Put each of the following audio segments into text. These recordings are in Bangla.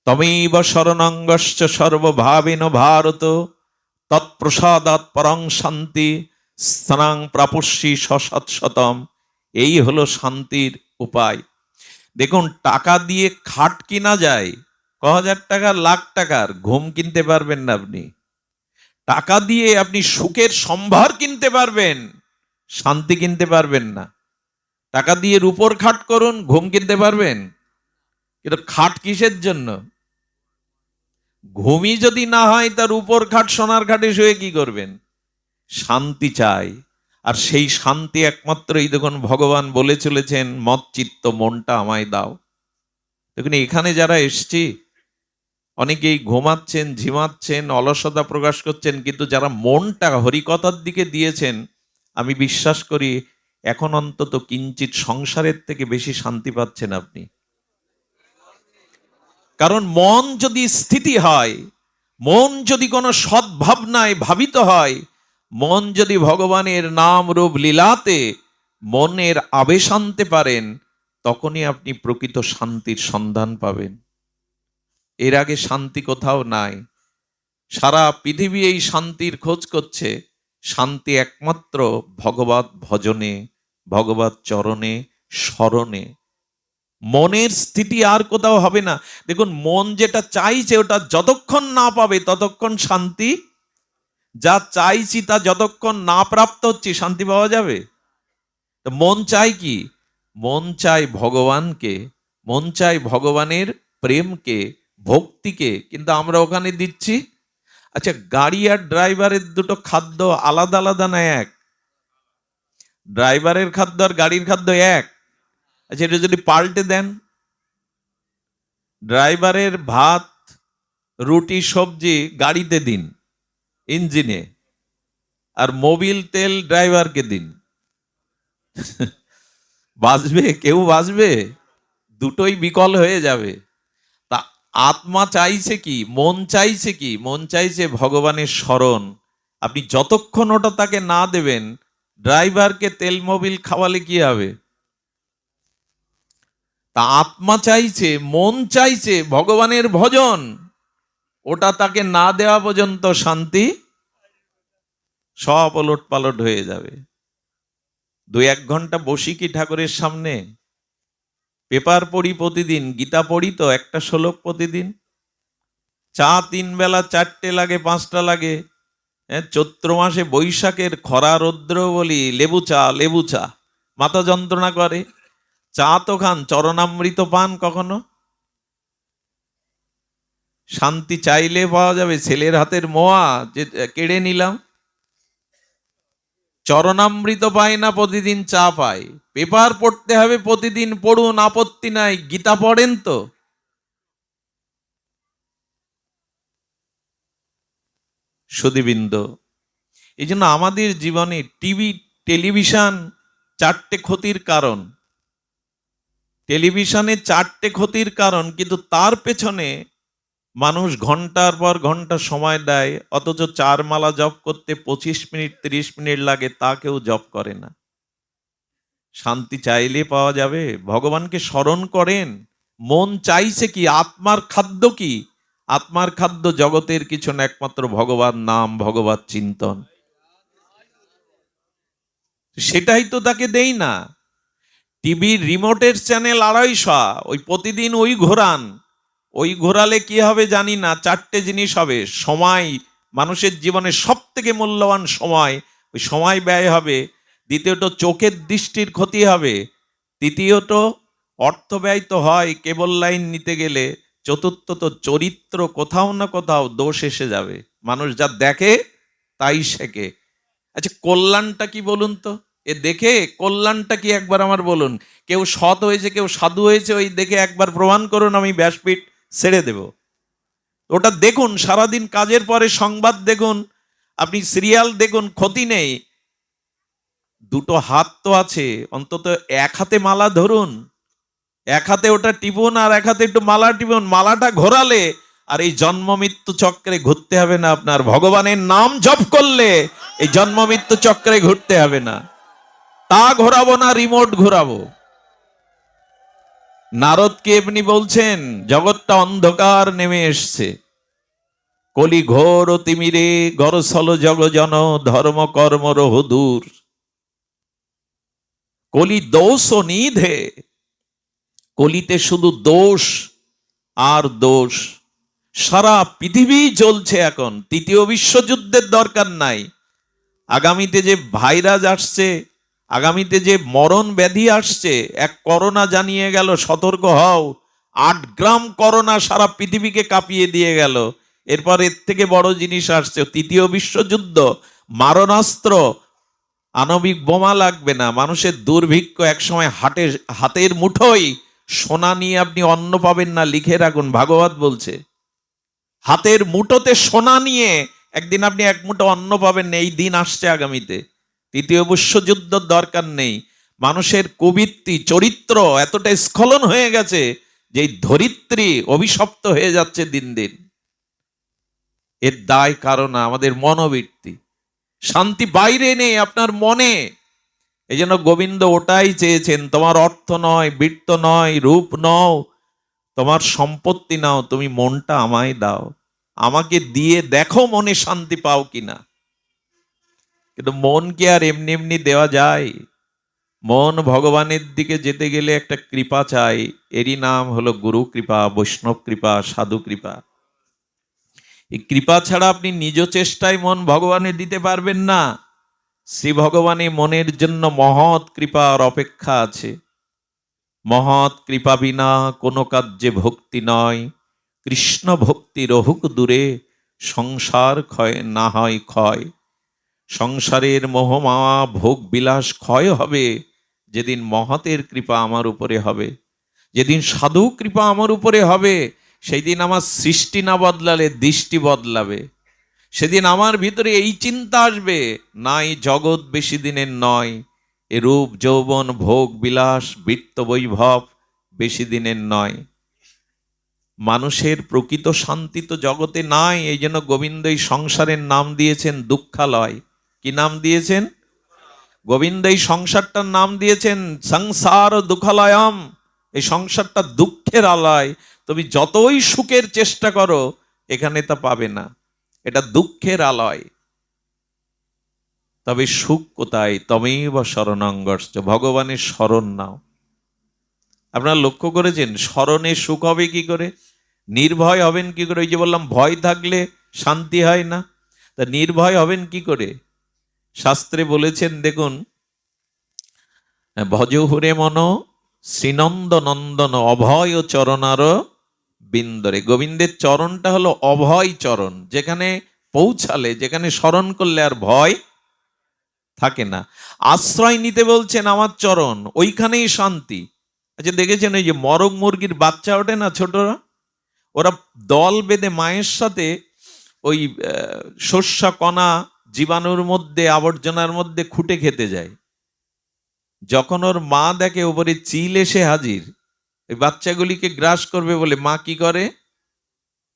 তমেব শরণাঙ্গশ্চ সর্বভাবেন ভারত, তৎপ্রসাদাৎ পরং শান্তি স্থানাং প্রাপস্যি সশতম। এই হলো শান্তির উপায়। দেখুন, টাকা দিয়ে খাট কিনা যায়, ক 1000 টাকা, লাখ টাকার ঘুম কিনতে পারবেন না আপনি। টাকা দিয়ে আপনি সুখের সম্ভার কিনতে পারবেন, শান্তি কিনতে পারবেন না। টাকা দিয়ে রূপোর খাট করুন, ঘুম কিনতে পারবেন, কিন্তু খাট কিসের জন্য? ঘুমই যদি না হয়, তার উপর খাট সোনার খাটে শুয়ে কি করবেন? শান্তি চাই। আর সেই শান্তি একমাত্র এই দেখুন ভগবান বলে চলেছেন, মত চিত্ত মনটা আমায় দাও। দেখুন, এখানে যারা এসছি অনেকেই ঘুমাচ্ছেন, ঝিমাচ্ছেন, অলসতা প্রকাশ করছেন, কিন্তু যারা মনটা হরিকথার দিকে দিয়েছেন, আমি বিশ্বাস করি এখন অন্তত কিঞ্চিত সংসারের থেকে বেশি শান্তি পাচ্ছেন আপনি। কারণ মন যদি স্থিতি হয়, মন যদি কোনো সদ্ভাবনায় ভাবিত হয়, মন যদি ভগবানের নাম রূপ লীলাতে মনের আবেশ আনতে পারেন, তখনই আপনি প্রকৃত শান্তির সন্ধান পাবেন। এর আগে শান্তি কোথাও নাই। সারা পৃথিবী এই শান্তির খোঁজ করছে। শান্তি একমাত্র ভগবত ভজনে, ভগবত চরণে, স্মরণে। মনের স্থিতি আর কোথাও হবে না। দেখুন, মন যেটা চাইছে ওটা যতক্ষণ না পাবে ততক্ষণ শান্তি, যা চাইছি তা যতক্ষণ না প্রাপ্ত হচ্ছে শান্তি পাওয়া যাবে? তো মন চাই কি? মন চাই ভগবানকে, মন চাই ভগবানের প্রেমকে, ভক্তিকে, কিন্তু আমরা ওখানে দিচ্ছি। আচ্ছা, গাড়ি আর ড্রাইভারের দুটো খাদ্য আলাদা আলাদা না এক? ড্রাইভারের খাদ্য আর গাড়ির খাদ্য এক? আচ্ছা, এটা যদি পাল্টে দেন, ড্রাইভারের ভাত রুটি সবজি গাড়িতে দিন, ইঞ্জিনে, আর মোবিল তেল ড্রাইভারকে দিন, বাঁচবে? কেউ বাঁচবে? দুটোই বিকল হয়ে যাবে। তা আত্মা চাইছে কি? মন চাইছে কি? মন চাইছে ভগবানের স্মরণ। আপনি যতক্ষণ ওটা তাকে না দেবেন, ড্রাইভারকে তেল মোবিল খাওয়ালে কি হবে? তা আত্মা চাইছে, মন চাইছে ভগবানের ভজন, ওটা তাকে না দেওয়া পর্যন্ত শান্তি সব ওলট পালট হয়ে যাবে। 2-1 ঘন্টা বসি কি ঠাকুরের সামনে? পেপার পড়ি প্রতিদিন, গীতা পড়ি তো একটা শ্লোক প্রতিদিন। চা 3 বেলা 4টে লাগে, 5টা লাগে। চৈত্র মাসে বৈশাখের খরা রৌদ্র বলি লেবু চা, লেবু চা, মাথা যন্ত্রণা করে। চা তো খান, চরণামৃত পান কখনো? শান্তি চাইলে পাওয়া যাবে? ছেলের হাতের মোয়া যে কেড়ে নিলাম, চরণামৃত পায় না, প্রতিদিন চা পায়। পেপার পড়তে হবে প্রতিদিন, পড়ুন, আপত্তি নাই। গীতা পড়েন তো? সুধীবৃন্দ, এই জন্য আমাদের জীবনে টিভি, টেলিভিশন 4টে ক্ষতির কারণ। টেলিভিশনে 4টে ক্ষতির কারণ, কিন্তু তার পেছনে মানুষ ঘন্টার পর ঘন্টা সময় দেয়, অথচ 4 মালা জপ করতে 25 মিনিট 30 মিনিট লাগে, তা কেউ জপ করে না। শান্তি চাইলে পাওয়া যাবে? ভগবানকে স্মরণ করেন। মন চাইছে কি? আত্মার খাদ্য কি? আত্মার খাদ্য জগতের কিছু না, একমাত্র ভগবান নাম, ভগবত চিন্তন। সেটাই তো তাকে দেই না। টিভির রিমোটের চ্যানেল 250, ওই প্রতিদিন ওই ঘোরান। ওই ঘোরালে কি হবে জানি না, 4টে জিনিস হবে। সময়, মানুষের জীবনে সব থেকে মূল্যবান সময়, ওই সময় ব্যয় হবে। দ্বিতীয়ত চোখের দৃষ্টির ক্ষতি হবে। তৃতীয়ত অর্থ ব্যয় তো হয় কেবল লাইন নিতে গেলে। চতুর্থত চরিত্র কোথাও না কোথাও দোষ এসে যাবে। মানুষ যা দেখে তাই শেখে। আচ্ছা, কল্যাণটা কি বলুন তো? এ দেখে কল্যাণটা কি একবার আমার বলুন। কেউ সৎ হয়েছে, কেউ সাধু হয়েছে, ওই দেখে একবার প্রমাণ করুন, আমি ব্যাসপীঠ ছেড়ে দেব। ওটা দেখুন, সারাদিন কাজের পরে সংবাদ দেখুন, আপনি সিরিয়াল দেখুন, ক্ষতি নেই। দুটো হাত তো আছে, অন্তত এক হাতে মালা ধরুন, এক হাতে ওটা টিপুন, আর এক হাতে একটু মালা টিপুন। মালাটা ঘোরালে আর এই জন্ম মৃত্যু চক্রে ঘুরতে হবে না আপনার। ভগবানের নাম জপ করলে এই জন্ম মৃত্যু চক্রে ঘুরতে হবে না। তা ঘোরাবো না, রিমোট ঘোরাবো। নারদকে এমনি বলছেন, জগৎটা অন্ধকার নেমে এসছে, কলি ঘোর তিমিরে গরসল জগজন, ধর্ম কর্ম রহুদূর, কলি দোষ ও নিধে, কলিতে শুধু দোষ আর দোষ। সারা পৃথিবী চলছে এখন, তৃতীয় বিশ্বযুদ্ধের দরকার নাই। আগামীতে যে ভাইরাস আসছে, আগামীতে যে মরণ ব্যাধি আসছে, এক করোনা জানিয়ে গেল, সতর্ক হও। 8 গ্রাম করোনা সারা পৃথিবীকে কাঁপিয়ে দিয়ে গেল। এরপর এর থেকে বড় জিনিস আসছে, তৃতীয় বিশ্বযুদ্ধ, মারণাস্ত্র, আণবিক বোমা লাগবে না, মানুষের দুর্ভিক্ষ। একসময় হাতের মুঠোয় সোনা নিয়ে আপনি অন্ন পাবেন না, লিখে রাখুন, ভাগবত বলছে। হাতের মুঠোতে সোনা নিয়ে একদিন আপনি এক মুঠো অন্ন পাবেন না, এই দিন আসছে আগামীতে। তৃতীয় বিশ্বযুদ্ধ দরকার নেই। মানুষের কুবৃত্তি, চরিত্র এতটা স্খলন হয়ে গেছে যে এই ধরিত্রী অভিশপ্ত হয়ে যাচ্ছে দিন দিন। এর দায় কারণ আমাদের মনোবৃত্তি। শান্তি বাইরে নেই, আপনার মনে। এই জন্য গোবিন্দ ওটাই চেয়েছেন, তোমার অর্থ নয়, বৃত্ত নয়, রূপ নও, তোমার সম্পত্তি নাও, তুমি মনটা আমায় দাও, আমাকে দিয়ে দেখো মনে শান্তি পাও কিনা। কিন্তু মন কি আর এমনি এমনি দেওয়া যায়? মন ভগবানের দিকে যেতে গেলে একটা কৃপা চাই, এরই নাম হলো গুরু কৃপা, বৈষ্ণব কৃপা, সাধু কৃপা। এই কৃপা ছাড়া আপনি নিজ চেষ্টায় মন ভগবানে দিতে পারবেন না। শ্রী ভগবানে মনের জন্য মহৎ কৃপার অপেক্ষা আছে। মহৎ কৃপা বিনা কোনো কার্যে ভক্তি নয়, কৃষ্ণ ভক্তি রহুক দূরে, সংসার ক্ষয় না হয় ক্ষয়। সংসারের মোহমায়া ভোগ বিলাস ক্ষয় হবে যেদিন মহতের কৃপা আমার উপরে হবে, যেদিন সাধু কৃপা আমার উপরে হবে। সেই দিন আমার সৃষ্টি না বদলালে দৃষ্টি বদলাবে। সেদিন আমার ভিতরে এই চিন্তা আসবে, নাই জগৎ বেশি দিনের নয়, এ রূপ যৌবন ভোগ বিলাস বৃত্ত বৈভব বেশি দিনের নয়। মানুষের প্রকৃত শান্তি তো জগতে নাই। এই জন্য গোবিন্দ এই সংসারের নাম দিয়েছেন দুঃখালয়। কি নাম দিয়েছেন? গোবিন্দ এই সংসারটার নাম দিয়েছেন সংসার দুঃখালয়ম। এই সংসারটা দুঃখের আলয়। তুমি যতই সুখের চেষ্টা করো এখানে তা পাবে না, এটা দুঃখের আলয়। তবে সুখ কোথায়? তমেব শরণাঙ্গশ্চ, ভগবানের শরণ নাও। আপনারা লক্ষ্য করেছেন স্মরণে সুখ হবে কি করে, নির্ভয় হবেন কি করে? ওই যে বললাম ভয় থাকলে শান্তি হয় না, তা নির্ভয় হবেন কি করে? শাস্ত্রে বলেছেন, দেখুন, ভজহুরে মন শ্রীনন্দ নন্দন অভয় চরণার বিন্দরে। গোবিন্দের চরণটা হলো অভয় চরণ, যেখানে পৌঁছালে, যেখানে স্মরণ করলে আর ভয় থাকে না। আশ্রয় নিতে বলছেন আমার চরণ, ওইখানেই শান্তি। আচ্ছা দেখেছেন ওই যে মরগ মুরগির বাচ্চা ওঠে না ছোটরা, ওরা দল বেঁধে মায়ের সাথে ওই শস্য কণা জীবাণুর মধ্যে, আবর্জনার মধ্যে খুঁটে খেতে যায়। যখন ওর মা দেখে উপরে চিল এসে হাজির, ওই বাচ্চাগুলিকে গ্রাস করবে বলে মা কি করে,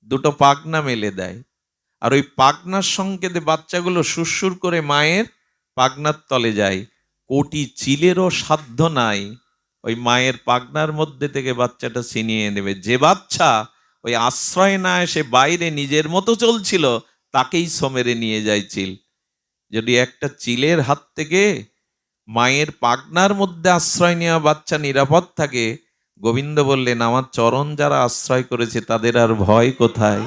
দুটো পাখনা মেলে দেয়, আর ওই পাখনার সংকেতে বাচ্চাগুলো সুরসুর করে মায়ের পাখনার তলে যায়। কোটি চিলেরও সাধ্য নাই ওই মায়ের পাখনার মধ্যে থেকে বাচ্চাটা ছিনিয়ে নেবে। যে বাচ্চা ওই আশ্রয় না এসে বাইরে নিজের মতো চলছিল, তাকেই সমেরে নিয়ে যায় চিল। যদি একটা চিলের হাত থেকে মায়ের পাখনার মধ্যে আশ্রয় নেওয়া বাচ্চা নিরাপদ থাকে, গোবিন্দ বললেন আমার চরণ যারা আশ্রয় করেছে তাদের আর ভয় কোথায়?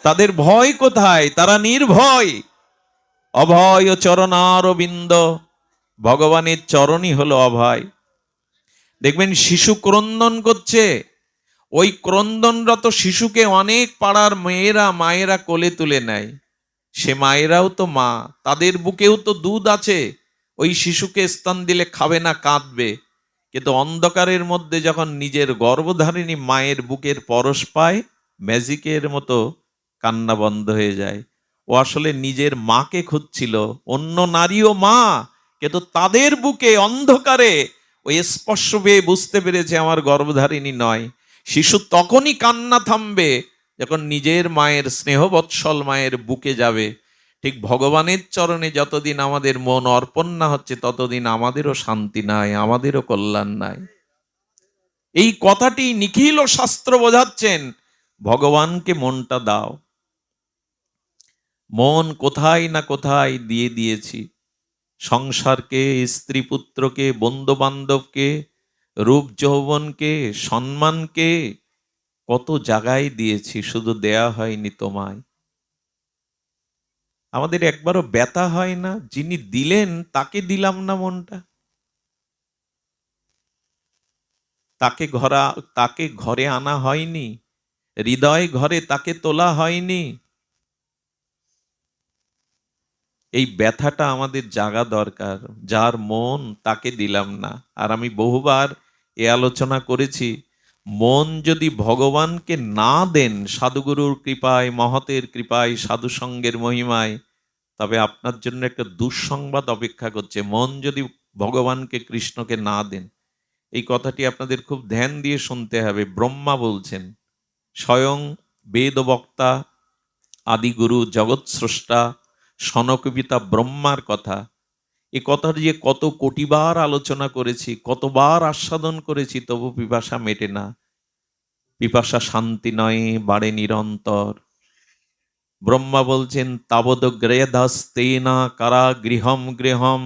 তাদের ভয় কোথায়? তারা নির্ভয়। অভয় চরণারবিন্দ, ভগবানের চরণই হলো অভয়। দেখবেন শিশু ক্রন্দন করছে, ওই ক্রন্দনরত শিশুকে অনেক পাড়ার মায়েরা কোলে তুলে নেয়। সে মায়েরাও তো মা, তাদের বুকেও তো দুধ আছে। ওই শিশুকে স্তন দিলে খাবে না, কাঁদবে। কিন্তু অন্ধকারের মধ্যে যখন নিজের গর্ভধারিণী মায়ের বুকের পরশ পায়, ম্যাজিকের মতো কান্না বন্ধ হয়ে যায়। ও আসলে নিজের মাকে খুঁজছিল, অন্য নারীও মা, কিন্তু তাদের বুকে অন্ধকারে ওই স্পর্শ পেয়ে বুঝতে পেরেছে আমার গর্ভধারিণী নয়। শিশু তখনই কান্না থামবে যখন নিজের মায়ের স্নেহবৎসল মায়ের বুকে যাবে। ঠিক ভগবানের চরণে যতদিন আমাদের মন অর্পণ না হচ্ছে, ততদিন আমাদেরও শান্তি নাই, আমাদেরও কল্যাণ নাই। এই কথাটি নিখিল শাস্ত্র বোঝাচ্ছেন, ভগবানকে মনটা দাও। মন কোথায় না কোথায় দিয়ে দিয়েছি, সংসারকে, স্ত্রী পুত্রকে, বন্ধু বান্ধবকে, রূপ যৌবনকে, সম্মানকে, কত জায়গায় দিয়েছি, শুধু দেয়া হয়নি তোমায়। আমাদের একবারও ব্যথা হয় না, যিনি দিলেন তাকে দিলাম না মনটা, তাকে ঘরে আনা হয়নি, হৃদয় ঘরে তাকে তোলা হয়নি। এই ব্যথাটা আমাদের জাগা দরকার, যার মন তাকে দিলাম না। আর আমি বহুবার এ আলোচনা করেছি, মন যদি ভগবানকে না দেন সাধুগুরুর কৃপায়, মহতের কৃপায়, সাধু সঙ্গের মহিমায়, তবে আপনার জন্য একটা দুঃসংবাদ অপেক্ষা করছে। মন যদি ভগবানকে, কৃষ্ণকে না দেন, এই কথাটি আপনাদের খুব ধ্যান দিয়ে শুনতে হবে। ব্রহ্মা বলছেন, স্বয়ং বেদবক্তা, আদিগুরু, জগৎ স্রষ্টা, সনক পিতা ব্রহ্মার কথা। এ কথা যে কত কোটিবার আলোচনা করেছি, কতবার আস্বাদন করেছি, তবু পিপাসা মেটে না। পিপাসা শান্তি নয়, বাড়ে নিরন্তর। ব্রহ্মা বলছেন, তাবদ গ্রেদাস্তেনা কারা গৃহম গৃহম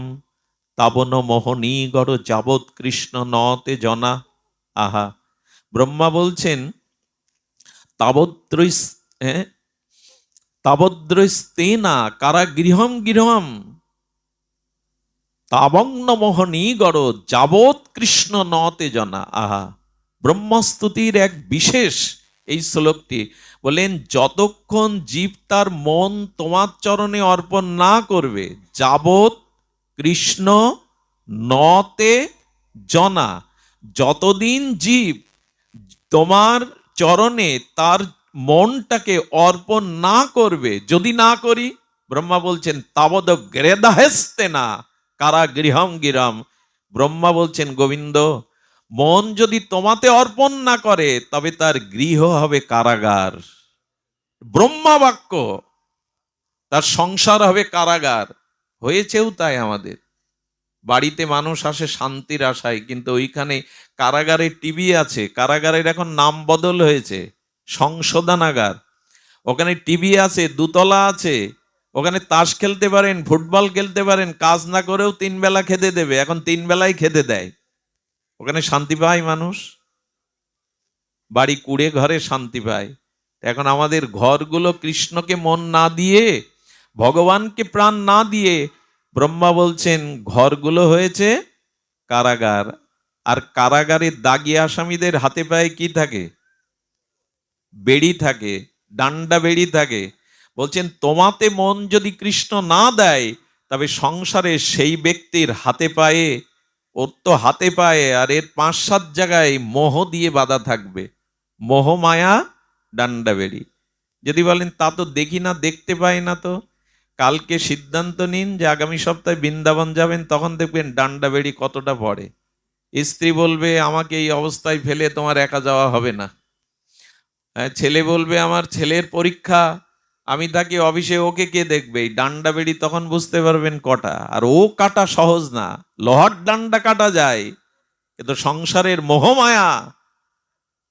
তাবন মোহনীগড় যাবৎ কৃষ্ণ নতে জনা। আহা, ব্রহ্মা বলছেন, তাবদ্রৈস হ্যাঁ তাবদ্রৈস্তেনা কারা গৃহম গৃহম তাবগ্ন মোহনীগড় যাবৎ কৃষ্ণ নতে জনা। আহা, ব্রহ্মস্তুতির এক বিশেষ এই শ্লোকটি। বলেন, যতক্ষণ জীব তার মন তোমার চরণে অর্পণ না করবে, যাবৎ কৃষ্ণ নতে জনা, যতদিন জীব তোমার চরণে তার মনটাকে অর্পণ না করবে, যদি না করি, ব্রহ্মা বলছেন, তাবদ গ্রেদাহেস্তে না কারা গৃহম গিরম। ব্রহ্মা বলছেন, গোবিন্দ, মন যদি তোমাতে অর্পণ না করে, তবে তার গৃহ হবে কারাগার। ব্রহ্মা বাক্য, তার সংসার হবে কারাগার। হয়েছেও তাই। আমাদের বাড়িতে মানুষ আসে শান্তির আশায়, কিন্তু ওইখানে কারাগারে টিভি আছে। কারাগারের এখন নাম বদল হয়েছে, সংশোধনাগার। ওখানে টিভি আছে, দুতলা আছে, ওখানে তাস খেলতে পারেন, ফুটবল খেলতে পারেন, কাজ না করেও 3 বেলা খেতে দেবে। এখন 3 বেলায় খেতে দেয়। ওখানে শান্তি পায় মানুষ, বাড়ি কুড়ে ঘরে শান্তি পায়। এখন আমাদের ঘরগুলো কৃষ্ণকে মন না দিয়ে, ভগবানকে প্রাণ না দিয়ে, ব্রহ্মা বলছেন ঘরগুলো হয়েছে কারাগার। আর কারাগারের দাগি আসামিদের হাতে পায়ে কি থাকে? বেড়ি থাকে, ডান্ডা বেড়ি থাকে। বলছেন, তোমাতে মন যদি কৃষ্ণ না দেয়, তবে সংসারে সেই ব্যক্তির হাতে পায়ে, ওর তো হাতে পায়ে আর এর 5-7 জায়গায় মোহ দিয়ে বাঁধা থাকবে। মোহ, মায়া, ডান্ডা বেড়ি। যদি বলেন তা তো দেখি না, দেখতে পাই না, তো কালকে সিদ্ধান্ত নিন যে আগামী সপ্তাহে বৃন্দাবন যাবেন, তখন দেখবেন ডান্ডা বেড়ি কতটা পড়ে। স্ত্রী বলবে, আমাকে এই অবস্থায় ফেলে তোমার একা যাওয়া হবে না। ছেলে বলবে, আমার ছেলের পরীক্ষা, আমি তাকে অফিসে, ওকে কে দেখবে? এই ডান্ডা বেড়ি তখন বুঝতে পারবেন কটা। আর ও কাটা সহজ না, লোহার ডান্ডা কাটা যায়, কিন্তু সংসারের মোহমায়া।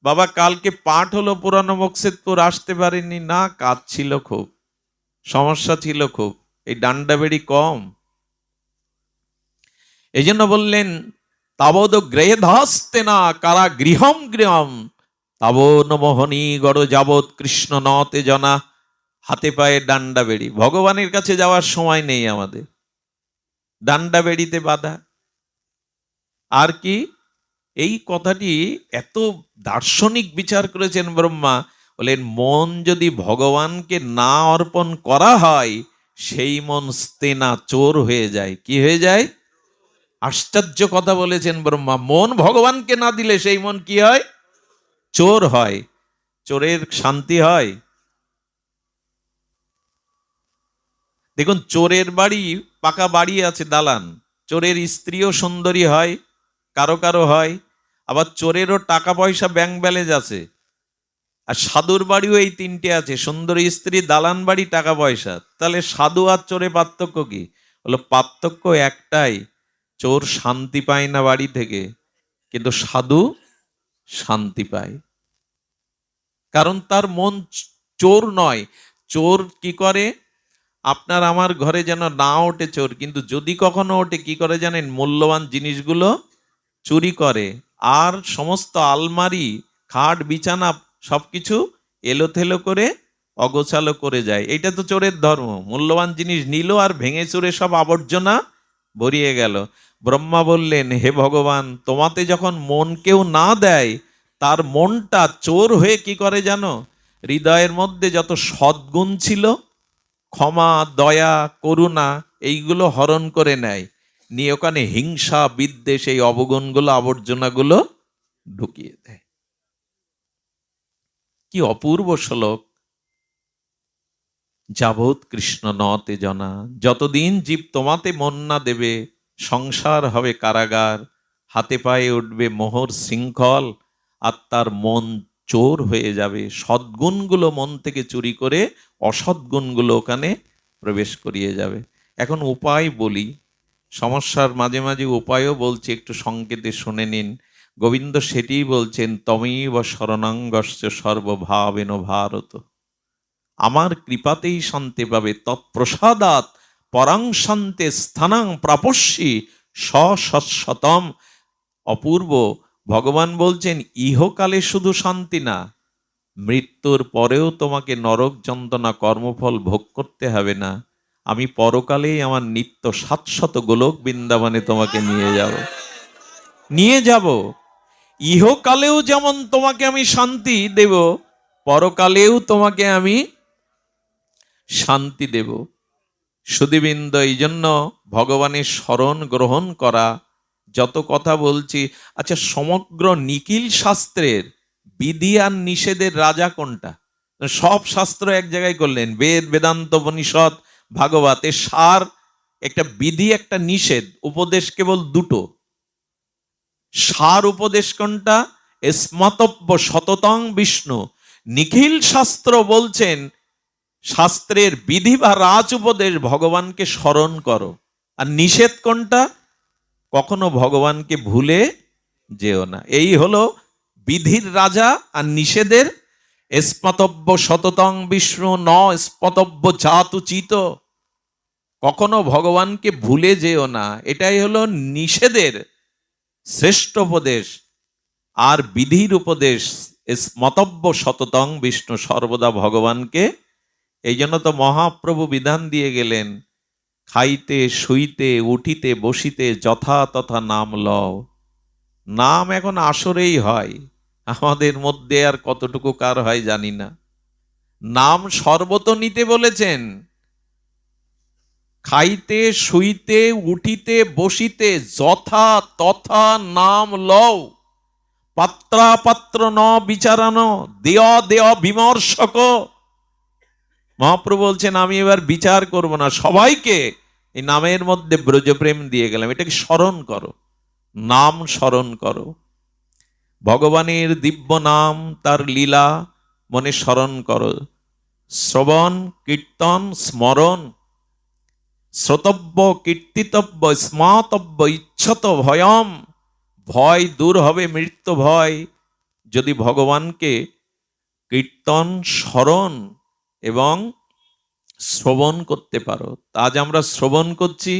বাবা, কালকে পাঠ হলো পুরানো বক্সেদপুর, আসতে পারিনি না, কাজ ছিল খুব, সমস্যা ছিল খুব, এই ডান্ডা বেড়ি কম। এই জন্য বললেন, তাবদ গ্রেধাস্তে না কারা গৃহম গৃহম তাবন মোহনী গড় যাবৎ কৃষ্ণ নতে জনা। হাতে পায়ে ডান্ডা বেড়ি, ভগবানের কাছে যাওয়ার সময় নেই আমাদের, ডান্ডা বেড়িতে বাধা। আর কি, এই কথাটি এত দার্শনিক বিচার করেছেন ব্রহ্মা। বলেন, মন যদি ভগবানকে না অর্পণ করা হয়, সেই মন স্তেনা, চোর হয়ে যায়। কি হয়ে যায়? আশ্চর্য কথা বলেছেন ব্রহ্মা। মন ভগবানকে না দিলে সেই মন কি হয়? চোর হয়। চোরের শান্তি হয়? দেখুন, চোরের বাড়ি, পাকা বাড়ি আছে, দালান, চোরের স্ত্রীও সুন্দরী হয়, কারো কারো হয়। আবার চোরেরও টাকা পয়সা, ব্যাংক ব্যালেন্স আছে। আর সাধুর বাড়িও এই 3টে আছে, সুন্দরী স্ত্রী, দালান বাড়ি, টাকা পয়সা। তাহলে সাধু আর চোরে পার্থক্য কি? হলো, পার্থক্য একটাই, চোর শান্তি পায় না বাড়ি থেকে, কিন্তু সাধু শান্তি পায়। কারণ তার মন চোর নয়। চোর কি করে? আপনার আমার ঘরে যেন না ওঠে চোর, কিন্তু যদি কখনো ওঠে কি করে জানেন? মূল্যবান জিনিসগুলো চুরি করে, আর সমস্ত আলমারি, খাট, বিছানা সবকিছু এলোথেলো করে অগোছালো করে যায়। এটা তো চোরের ধর্ম। মূল্যবান জিনিস নিল আর ভেঙে চুরে সব আবর্জনা ভরিয়ে গেল। ব্রহ্মা বললেন, হে ভগবান, তোমাতে যখন মন কেউ না দেয়, তার মনটা চোর হয়ে কি করে জানো? হৃদয়ের মধ্যে যত সদ্গুণ ছিল, ক্ষমা, দয়া, করুণা, এইগুলো হরণ করে নেয়, নিয়ে ওখানে হিংসা, বিদ্বেষ, এই অবগুণগুলো, আবর্জনাগুলো ঢুকিয়ে দেয়। কি অপূর্ব শ্লোক! যাবৎ কৃষ্ণ নতে জনা, যতদিন জীব তোমাতে মন না দেবে, সংসার হবে কারাগার, হাতে পায়ে উঠবে মোহর শৃঙ্খল, আর তার মন চোর হয়ে যাবে। সদ্গুণগুলো মন থেকে চুরি করে অসদ্গুণগুলো ওখানে প্রবেশ করিয়ে যাবে। এখন উপায় বলি, সমস্যার মাঝে মাঝে উপায়ও বলছি, একটু সংকেতে শুনে নিন। গোবিন্দ সেটিই বলছেন, তমেব শরণাঙ্গস্য সর্বভাবেন ভারত, আমার কৃপাতেই শান্তি পাবে, তৎপ্রসাদাৎ পরাং শান্তে স্থানাং প্রাপস্যি সশতম। অপূর্ব! ভগবান বলছেন, ইহকালে শুধু শান্তি না, মৃত্যুর পরেও তোমাকে নরক যন্ত্রণা কর্মফল ভোগ করতে হবে না। আমি পরকালেই আমার নিত্য 700 গোলক বৃন্দাবনে তোমাকে নিয়ে যাব। ইহকালেও যেমন তোমাকে আমি শান্তি দেব, পরকালেও তোমাকে আমি শান্তি দেব। সুধীবৃন্দ, এই জন্য ভগবানের শরণ গ্রহণ করা। যত কথা বলছি, আচ্ছা, সমগ্র নিখিল শাস্ত্রের বিধি আর নিষেধের রাজা কোনটা? সব শাস্ত্র এক জায়গায় করলেন, বেদ, বেদান্ত, উপনিষদ, ভাগবত, এর সার একটা বিধি, একটা নিষেধ, উপদেশ কেবল দুটো। সার উপদেশ কোনটা? স্মতব্য সততং বিষ্ণু। নিখিল শাস্ত্র বলছেন, শাস্ত্রের বিধি বা রাজ উপদেশ, ভগবানকে স্মরণ করো। আর নিষেধ কোনটা? কখনো ভগবানকে ভুলে যেও না। এই হলো বিধির রাজা আর নিষেধের। স্মতব্য সততং বিষ্ণু ন স্মতব্য জাতুচিত। কখনো ভগবানকে ভুলে যেও না, এটাই হলো নিষেধের শ্রেষ্ঠ উপদেশ। আর বিধির উপদেশ স্মতব্য সততং বিষ্ণু, সর্বদা ভগবানকে। এই জন্য তো মহাপ্রভু বিধান দিয়ে গেলেন, খাইতে শুইতে উঠিতে বসিতে যথা তথা নাম লও। নাম এখন আসরেই হয়, আমাদের মধ্যে আর কতটুকু কার হয় জানি না। নাম সর্বত নিতে বলেছেন। খাইতে শুইতে উঠিতে বসিতে যথা তথা নাম লও। পাত্রাপাত্র ন বিচারানো, দেয় দেয় বিমর্শক। মহাপ্রভু বলছেন, আমি এবার বিচার করব না, সবাইকে এই নামের মধ্যে ব্রজপ্রেম দিয়ে গেলাম। এটাকে স্মরণ করো, নাম স্মরণ করো। ভগবানের দিব্য নাম, তার লীলা মনে স্মরণ করো। শ্রবণ, কীর্তন, স্মরণ। শ্রোতব্য, কীর্তিতব্য, স্মাতব্য, ইচ্ছত ভয়ম। ভয় দূর হবে, মৃত্যু ভয়, যদি ভগবানকে কীর্তন, স্মরণ এবং শ্রবণ করতে পারো। আজ আমরা শ্রবণ করছি,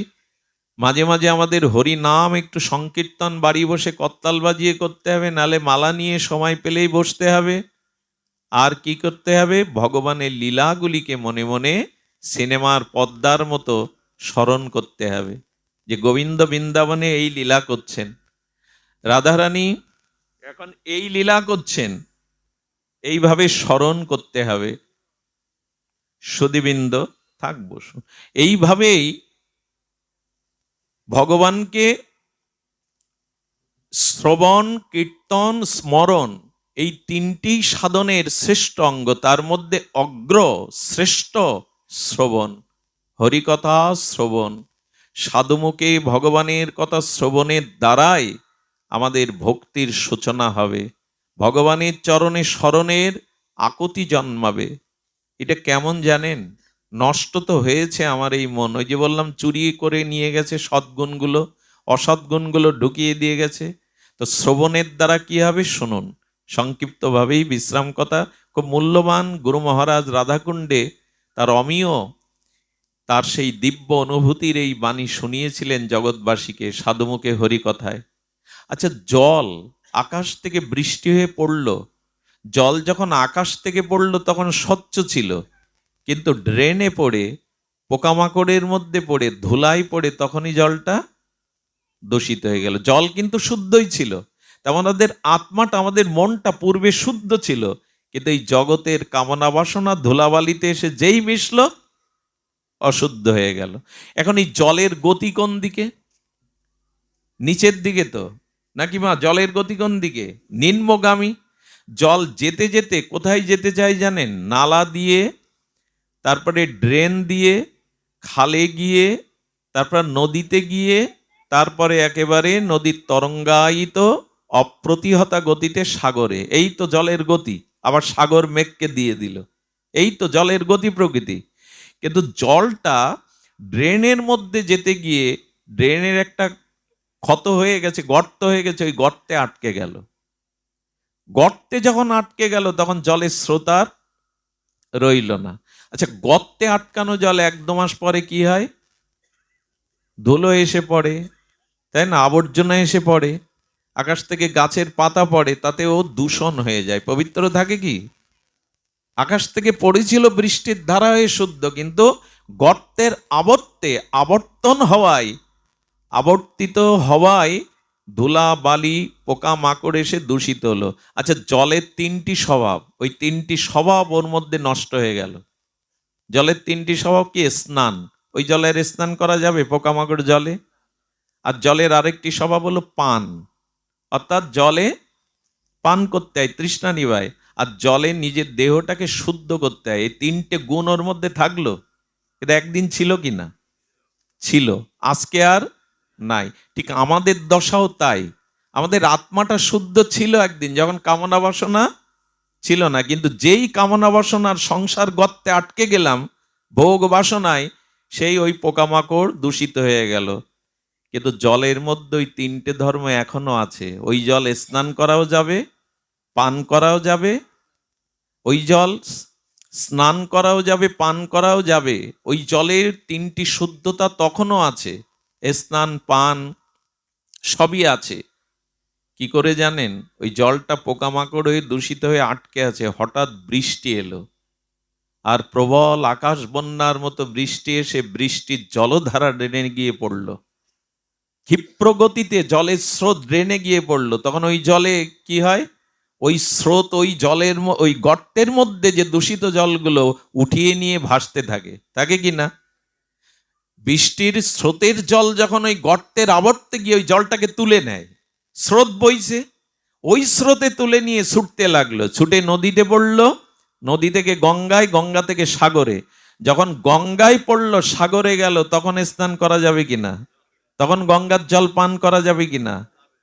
মাঝে মাঝে আমাদের হরি নাম একটু সংকীর্তন বাড়ি বসে করতাল বাজিয়ে করতে হবে, নালে মালা নিয়ে সময় পেলেই বসতে হবে। আর কি করতে হবে? ভগবানের লীলাগুলিকে মনে মনে সিনেমার পদ্মার মতো স্মরণ করতে হবে, যে গোবিন্দ বৃন্দাবনে এই লীলা করছেন, রাধারানী এখন এই লীলা করছেন, এইভাবে স্মরণ করতে হবে। সুধীবৃন্দ, থাকবো, এইভাবেই ভগবানকে শ্রবণ, কীর্তন, স্মরণ, এই তিনটি সাধনের শ্রেষ্ঠ অঙ্গ। তার মধ্যে অগ্র শ্রেষ্ঠ শ্রবণ, হরিকথা শ্রবণ। সাধুমুখে ভগবানের কথা শ্রবণের দ্বারাই আমাদের ভক্তির সূচনা হবে, ভগবানের চরণে স্মরণের আকুতি জন্মাবে। এটা কেমন জানেন? নষ্ট তো হয়েছে আমার এই মন। ওই যে বললাম, চুরি করে নিয়ে গেছে সদ্গুণগুলো, অসদ্গুণগুলো ঢুকিয়ে দিয়ে গেছে। তো শ্রবণের দ্বারা কি হবে শুনুন, সংক্ষিপ্তভাবেই বিশ্রাম কথা। খুব মূল্যবান গুরু মহারাজ রাধাকুণ্ডে তার অমীয়, তার সেই দিব্য অনুভূতির এই বাণী শুনিয়েছিলেন জগৎবাসীকে সাধুমুখে হরিকথায়। আচ্ছা, জল আকাশ থেকে বৃষ্টি হয়ে পড়ল, জল যখন আকাশ থেকে পড়ল তখন স্বচ্ছ ছিল, কিন্তু ড্রেনে পড়ে, পোকামাকড়ের মধ্যে পড়ে, ধুলায় পড়ে তখনই জলটা দূষিত হয়ে গেল। জল কিন্তু শুদ্ধই ছিল। তেমন আমাদের আত্মাটা, আমাদের মনটা পূর্বে শুদ্ধ ছিল, কিন্তু এই জগতের কামনা বাসনা ধুলাবালিতে এসে যেই মিশল অশুদ্ধ হয়ে গেল। এখন এই জলের গতি কোন দিকে? নিচের দিকে তো নাকি মা? জলের গতি কোন দিকে? নিম্নগামী। জল যেতে যেতে কোথায় যেতে চাই জানেন? নালা দিয়ে, তারপরে ড্রেন দিয়ে, খালে গিয়ে, তারপর নদীতে গিয়ে, তারপরে একেবারে নদীর তরঙ্গায়িত অপ্রতিহতা গতিতে সাগরে। এই তো জলের গতি। আবার সাগর মেঘকে দিয়ে দিল। এই তো জলের গতি প্রকৃতি। কিন্তু জলটা ড্রেনের মধ্যে যেতে গিয়ে ড্রেনের একটা ক্ষত হয়ে গেছে, গর্ত হয়ে গেছে, ওই গর্তে আটকে গেল। গর্তে যখন আটকে গেল তখন জলের স্রোত আর রইল না। আচ্ছা, গর্তে আটকানো জল 1-2 মাস পরে কি হয়? ধুলো এসে পড়ে, তাই না? আবর্জনা এসে পড়ে, আকাশ থেকে গাছের পাতা পড়ে, তাতেও দূষণ হয়ে যায়। পবিত্র থাকে কি? আকাশ থেকে পড়েছিল বৃষ্টির ধারা হয়ে শুদ্ধ, কিন্তু গর্তের আবর্তন হওয়ায়, আবর্তিত হওয়ায় ধুলা বালি পোকা মাকড় এসে দূষিত হলো। আচ্ছা, জলের 3টি স্বভাব, ওই 3টি স্বভাব ওর মধ্যে নষ্ট হয়ে গেল। জলের 3টি স্বভাব কি? স্নান, ওই জলের স্নান করা যাবে পোকামাকড় জলে। আর জলের আরেকটি স্বভাব হলো পান, অর্থাৎ জলে পান করতে হয়, তৃষ্ণা নিবায়। আর জলে নিজের দেহটাকে শুদ্ধ করতে হয়। এই 3টে গুণ ওর মধ্যে থাকলো, এটা একদিন ছিল কি না? ছিল, আজকে আর নাই। ঠিক আমাদের দশাও তাই। আমাদের আত্মাটা শুদ্ধ ছিল একদিন, যখন কামনা বাসনা ছিল না। কিন্তু যেই কামনা বাসনার সংসার গর্তে আটকে গেলাম ভোগ বাসনায়, সেই ওই পোকামাকড় দূষিত হয়ে গেল। কিন্তু জলের মধ্যে ওই 3টে ধর্ম এখনো আছে। ওই জল স্নান করাও যাবে, পান করাও যাবে। ওই জল স্নান করাও যাবে, পান করাও যাবে। ওই জলের 3টি শুদ্ধতা তখনও আছে, স্নান পান সবই আছে। কি করে জানেন? ওই জলটা পোকামাকড় হয়ে দূষিত হয়ে আটকে আছে। হঠাৎ বৃষ্টি এলো, আর প্রবল আকাশ বন্যার মতো বৃষ্টি এসে বৃষ্টির জলধারা ড্রেনে গিয়ে পড়লো। ক্ষিপ্রগতিতে জলের স্রোত ড্রেনে গিয়ে পড়লো। তখন ওই জলে কি হয়? ওই স্রোত ওই জলের ওই গর্তের মধ্যে যে দূষিত জলগুলো উঠিয়ে নিয়ে ভাসতে থাকে, থাকে কি না? বৃষ্টির স্রোতের জল যখন ওই গর্তের আবর্তে গিয়ে ওই জলটাকে তুলে নেয়, স্রোত বইছে, ওই স্রোতে তুলে নিয়ে ছুটতে লাগলো, ছুটে নদীতে পড়লো, নদী থেকে গঙ্গায়, গঙ্গা থেকে সাগরে। যখন গঙ্গায় পড়লো, সাগরে গেল, তখন স্নান করা যাবে কিনা? তখন গঙ্গার জল পান করা যাবে কিনা?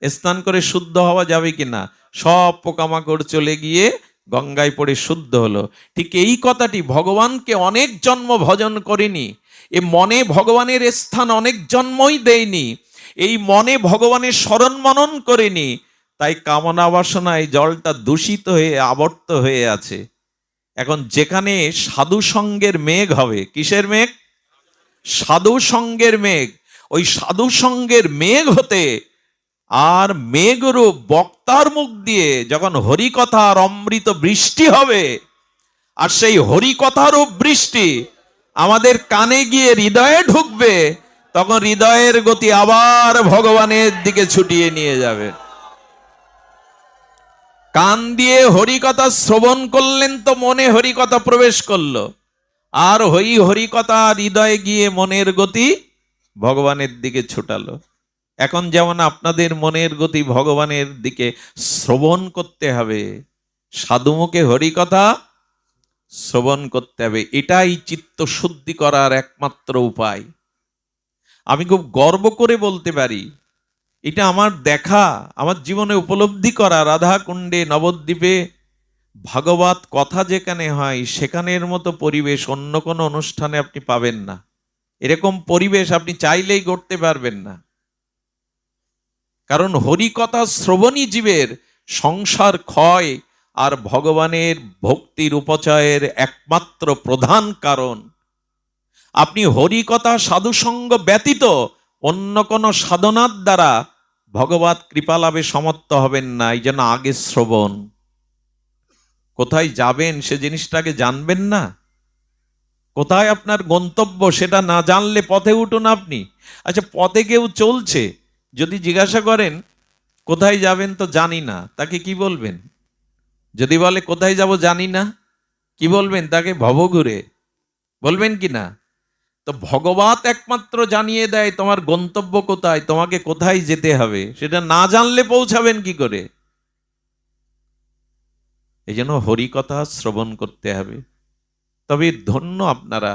স্নান করে শুদ্ধ হওয়া যাবে কিনা? সব পোকামাকড় চলে গিয়ে গঙ্গায় পড়ে শুদ্ধ হলো। ঠিক এই কথাটি, ভগবানকে অনেক জন্ম ভজন করিনি, এ মনে ভগবানের স্থান অনেক জন্মই দেয়নি, এই মনে ভগবানের স্মরণ মনন করিনি, তাই কামনা বাসনায় জলটা দূষিত হয়ে আবর্ত হয়ে আছে। এখন যেখানে সাধু সঙ্গের মেঘ হবে, কিসের মেঘ? সাধু সঙ্গের মেঘ। ওই সাধু সঙ্গের মেঘ হতে আর মেঘরূপ বক্তার মুখ দিয়ে যখন হরিকথার অমৃত বৃষ্টি হবে, আর সেই হরিকথারূপ বৃষ্টি আমাদের কানে গিয়ে হৃদয়ে ঢুকবে, তখন হৃদয়ের গতি আবার ভগবানের দিকে ছুটিয়ে নিয়ে যাবে। কান দিয়ে হরিকথা শ্রবণ করলেন তো মনে হরিকথা প্রবেশ করলো, আর হরিকথা হৃদয়ে গিয়ে মনের গতি ভগবানের দিকে ছুটালো। এখন যেমন আপনাদের মনের গতি ভগবানের দিকে শ্রবণ করতে হবে, সাধুমুখে হরিকথা শ্রবণ করতে হবে। এটাই চিত্ত শুদ্ধি করার একমাত্র উপায়। আমি খুব গর্ব করে বলতে পারি, এটা আমার দেখা, আমার জীবনে উপলব্ধি করা। রাধা কুণ্ডে নবদ্বীপে ভাগবত কথা যেখানে হয়, সেখানের মতো পরিবেশ অন্য কোনো অনুষ্ঠানে আপনি পাবেন না। এরকম পরিবেশ আপনি চাইলেই গড়তে পারবেন না। কারণ হরিকথা শ্রবণী জীবের সংসার ক্ষয় আর ভগবানের ভক্তির উপচয়ের একমাত্র প্রধান কারণ। আপনি হরিকথা সাধুসঙ্গ ব্যতীত অন্য কোনো সাধনার দ্বারা ভগবত কৃপা লাভে সমর্থ হবেন না। এই জন্য আগে শ্রবণ। কোথায় যাবেন সে জিনিসটাকে জানবেন না? কোথায় আপনার গন্তব্য সেটা না জানলে পথে উঠুন আপনি। আচ্ছা, পথে কেউ চলছে, যদি জিজ্ঞাসা করেন কোথায় যাবেন, তো জানি না, তাকে কি বলবেন? যদি বলে কোথায় যাব জানি না, কি বলবেন তাকে? ভবঘুরে বলবেন কি না? তো ভগবত একমাত্র জানিয়ে দেয় তোমার গন্তব্য কোথায়, তোমাকে কোথায় যেতে হবে। সেটা না জানলে পৌঁছাবেন কি করে? এই জন্য হরিকথা শ্রবণ করতে হবে। তবে ধন্য আপনারা,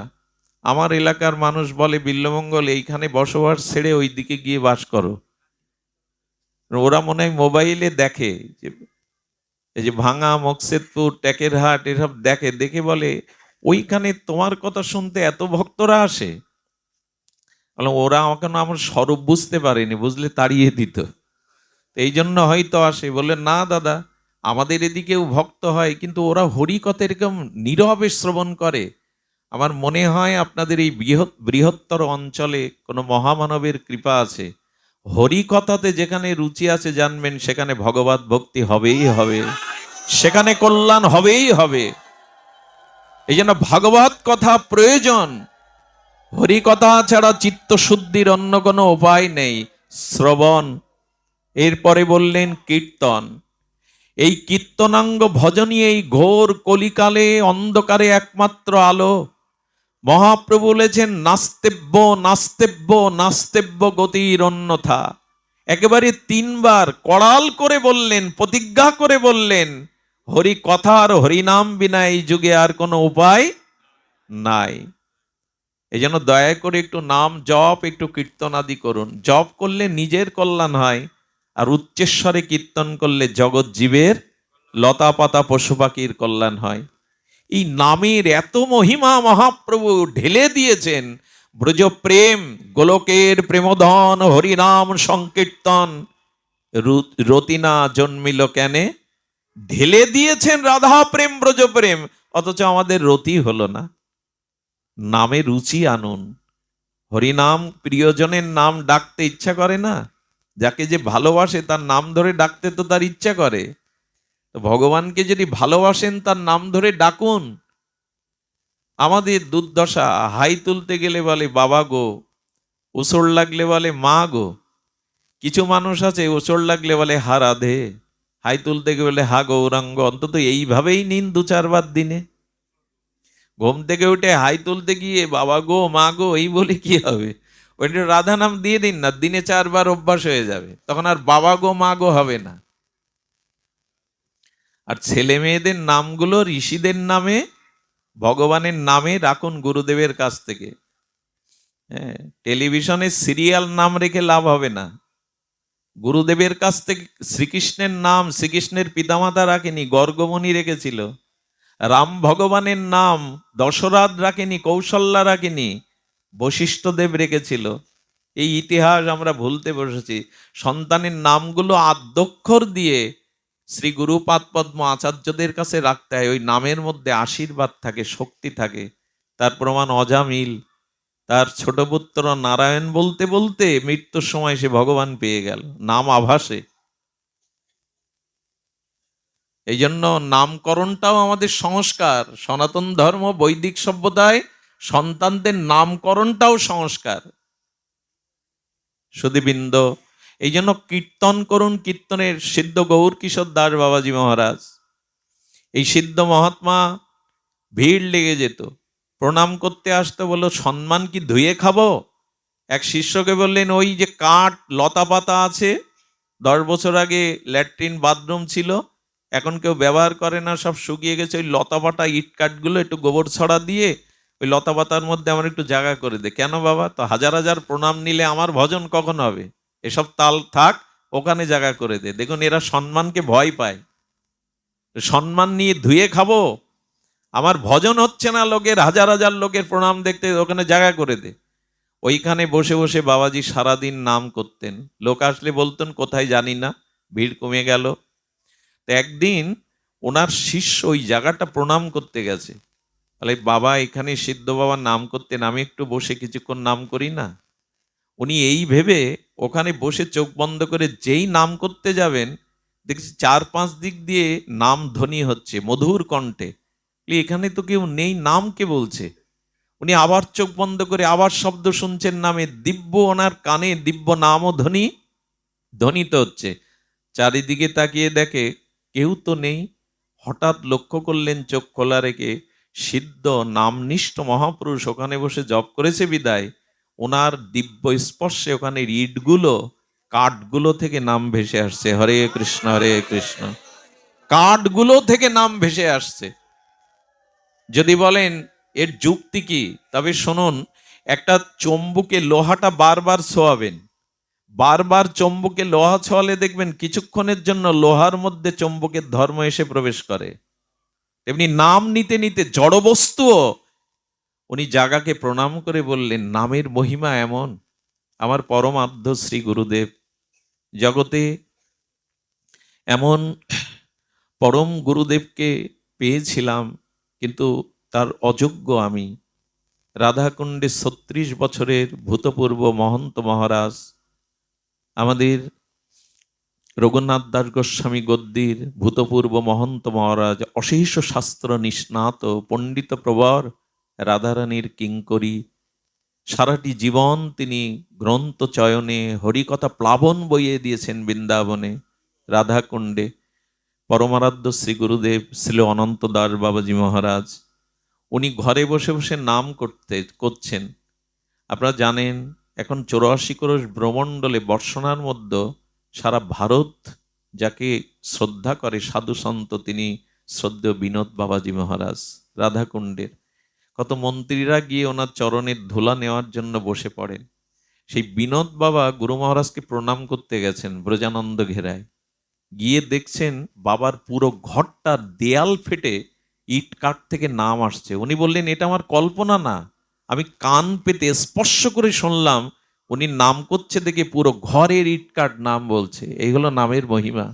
আমার এলাকার মানুষ বলে বিল্লমঙ্গল এইখানে বসবাস ছেড়ে ওই দিকে গিয়ে বাস করো। ওরা মনে হয় মোবাইলে দেখে যে এই যে ভাঙা, মকসেদপুর, টেকেরহাট এসব দেখে, দেখে বলে ওইখানে তোমার কথা শুনতে এত ভক্তরা আসে। বললাম ওরা আমাকে না, আমার স্বরূপ বুঝতে পারেনি, বুঝলে তাড়িয়ে দিত। এই জন্য হয়তো আসে। বলে না দাদা, আমাদের এদিকেও ভক্ত হয়, কিন্তু ওরা হরিকথা এরকম নীরবে শ্রবণ করে। আমার মনে হয় আপনাদের এই বৃহত্তর অঞ্চলে কোনো মহামানবের কৃপা আছে। হরিকথাতে যেখানে রুচি আছে জানবেন সেখানে ভগবত ভক্তি হবেই হবে, সেখানে কল্যাণ হবেই হবে। এই জন্য ভাগবত কথা প্রয়োজন। হরিকথা ছাড়া চিত্ত শুদ্ধির অন্য কোনো উপায় নেই। শ্রবণ। এরপরে বললেন কীর্তন। এই কীর্তনাঙ্গ ভজনই এই ঘোর কলিকালে অন্ধকারে একমাত্র আলো। মহাপ্রভু বলেছেন নাস্তেব্য নাস্তেব্য নাস্তেব্য গতির অন্যথা। একেবারে তিনবার কড়াল করে বললেন, প্রতিজ্ঞা করে বললেন, হরি কথা আর হরিনাম বিনা এই যুগে আর কোনো উপায় নাই। এই জন্য দয়া করে একটু নাম জপ, একটু কীর্তন আদি করুন। জপ করলে নিজের কল্যাণ হয়, আর উচ্চেশ্বরে কীর্তন করলে জগৎ জীবের, লতা পাতা পশু পাখির কল্যাণ হয়। এই নামের এত মহিমা মহাপ্রভু ঢেলে দিয়েছেন। ব্রজ প্রেম, গোলকের প্রেমধন, হরিনাম সংকীর্তন, রতিনা জন্মিল কেনে। ঢেলে দিয়েছেন রাধা প্রেম, ব্রজ প্রেম, অথচ আমাদের রতি হলো না। নামে রুচি আনুন। হরিনাম, প্রিয়জনের নাম ডাকতে ইচ্ছা করে না? যাকে যে ভালোবাসে তার নাম ধরে ডাকতে তো তার ইচ্ছা করে। তো ভগবানকে যদি ভালোবাসেন তার নাম ধরে ডাকুন। আমাদের দুর্দশা, হাই তুলতে গেলে বলে বাবা গো, উসর লাগলে বলে মা গো। কিছু মানুষ আছে উসর লাগলে বলে হা রাধে, হাই তুলতে গেলে হা গৌরাঙ্গ। অন্তত এইভাবেই নিন 2-4 বার দিনে। ঘুম থেকে উঠে হাই তুলতে গিয়ে বাবা গো মা গো এই বলে কি হবে? ওইটা রাধা নাম দিয়ে দিন না, দিনে 4 বার অভ্যাস হয়ে যাবে, তখন আর বাবা গো মা গো হবে না। আর ছেলে মেয়েদের নামগুলো ঋষিদের নামে, ভগবানের নামে রাখুন গুরুদেবের কাছ থেকে। হ্যাঁ, টেলিভিশনে সিরিয়াল নাম রেখে লাভ হবে না। গুরুদেবের কাছ থেকে শ্রীকৃষ্ণের নাম শ্রীকৃষ্ণের পিতামাতা রাখেনি, গর্গমণি রেখেছিল। রাম ভগবানের নাম দশরথ রাখেনি, কৌশল্যা রাখেনি, বশিষ্ঠদেব রেখেছিল। এই ইতিহাস আমরা ভুলতে বসেছি। সন্তানের নামগুলো আদ্যক্ষর দিয়ে শ্রী গুরুপাদ পদ্ম আচার্যদের কাছে রাখতে হয়। ওই নামের মধ্যে আশীর্বাদ থাকে, শক্তি থাকে। তার প্রমাণ অজামিল। তার ছোট পুত্র নারায়ণ বলতে বলতে মৃত্যুর সময় সে ভগবান পেয়ে গেল, নাম আভাসে। এই জন্য নামকরণটাও আমাদের সংস্কার। সনাতন ধর্ম, বৈদিক সভ্যতায় সন্তানদের নামকরণটাও সংস্কার। সুধীবৃন্দ, এই জন্য কীর্তন করুন। কীর্তনের সিদ্ধ গৌর কিশোর দাস বাবাজি মহারাজ, এই সিদ্ধ মহাত্মা, ভিড় লেগে যেত, প্রণাম করতে আসতে। বললো সম্মান কি ধুয়ে খাবো? এক শিষ্যকে বললেন ওই যে কাঠ লতা পাতা আছে, 10 বছর আগে ল্যাট্রিন বাথরুম ছিল, এখন কেউ ব্যবহার করে না, সব শুকিয়ে গেছে। ওই লতা পাতা ইট কাঠগুলো একটু গোবর ছড়া দিয়ে ওই লতা পাতার মধ্যে আমার একটু জায়গা করে দে। কেন বাবা? তো হাজার হাজার প্রণাম নিলে আমার ভজন কখন হবে? এসব তাল থাক, ওখানে জায়গা করে দে। দেখুন এরা সম্মানকে ভয় পায়। সম্মান নিয়ে ধুয়ে খাবো? আমার ভজন হচ্ছে না লোকের, হাজার হাজার লোকের প্রণাম দেখতে, ওখানে জায়গা করে দে। ওইখানে বসে বসে বাবাজি সারাদিন নাম করতেন। লোক আসলে বলতেন কোথায় জানি না, ভিড় কমে গেল। তো একদিন ওনার শিষ্য ওই জায়গাটা প্রণাম করতে গেছে, তাহলে বাবা এখানে সিদ্ধ বাবার নাম করতেন, আমি একটু বসে কিছুক্ষণ নাম করি না। উনি এই ভেবে ওখানে বসে চোখ বন্ধ করে যেই নাম করতে যাবেন, দেখছি 4-5 দিক দিয়ে নাম ধ্বনি হচ্ছে মধুর কণ্ঠে। এখানে তো কেউ নেই, নাম কে বলছে? উনি আবার চোখ বন্ধ করে আবার শব্দ শুনছেন নামে, দিব্য ওনার কানে দিব্য নামও ধ্বনিত হচ্ছে। চারিদিকে তাকিয়ে দেখে কেউ তো নেই। হঠাৎ লক্ষ্য করলেন চোখ খোলা রেখে, সিদ্ধ নামনিষ্ঠ মহাপুরুষ ওখানে বসে জপ করেছে বিদায় ওনার দিব্য স্পর্শে ওখানে ইটগুলো কাঠগুলো থেকে নাম ভেসে আসছে, হরে কৃষ্ণ হরে কৃষ্ণ। কাঠগুলো থেকে নাম ভেসে আসছে। যদি বলেন এর যুক্তি কি, তবে শুনুন, একটা চম্বুকে লোহাটা বারবার ছোঁয়াবেন, বারবার চম্বুকে লোহা ছোঁয়ালে দেখবেন কিছুক্ষণের জন্য লোহার মধ্যে চম্বুকের ধর্ম এসে প্রবেশ করে। তেমনি নাম নিতে নিতে জড়বস্তুও, উনি জাগাকে প্রণাম করে বললেন নামের মহিমা এমন। আমার পরমার্ধ শ্রী গুরুদেব, জগতে এমন পরম গুরুদেবকে পেয়েছিলাম, কিন্তু তার অযোগ্য আমি। রাধাকুণ্ডে 36 বছরের ভূতপূর্ব মহন্ত মহারাজ, আমাদের রঘুনাথ দাস গোস্বামী গদ্দির ভূতপূর্ব মহন্ত মহারাজ, অশেষ শাস্ত্র নিষ্ণাত পণ্ডিত প্রবর, রাধারানীর কিঙ্করী। সারাটি জীবন তিনি গ্রন্থ চয়নে হরিকথা প্লাবন বইয়ে দিয়েছেন বৃন্দাবনে রাধাকুণ্ডে। পরমারাধ্য শ্রী গুরুদেব ছিল অনন্ত দাস বাবাজি মহারাজ। উনি ঘরে বসে বসে নাম করছেন। আপনারা জানেন এখন 84 ক্রোশ ব্রহ্মণ্ডলে বর্ষণার মধ্যে সারা ভারত যাকে শ্রদ্ধা করে সাধু সন্ত, তিনি শ্রদ্ধেয় বিনোদ বাবাজি মহারাজ রাধাকুণ্ডের। কত মন্ত্রীরা গিয়ে ওনার চরণের ধুলা নেওয়ার জন্য বসে পড়েন। সেই বিনোদ বাবা গুরু মহারাজকে প্রণাম করতে গেছেন ব্রজানন্দ ঘেরায়, গিয়ে দেখছেন বাবার পুরো ঘরটার দেয়াল ফেটে ইট কাঠ থেকে নাম আসছে। উনি বললেন এটা আমার কল্পনা না, আমি কান পেতে স্পর্শ করে শুনলাম উনি নাম করছে দেখে পুরো ঘরের ইট কাঠ নাম বলছে। এই হলো নামের মহিমা।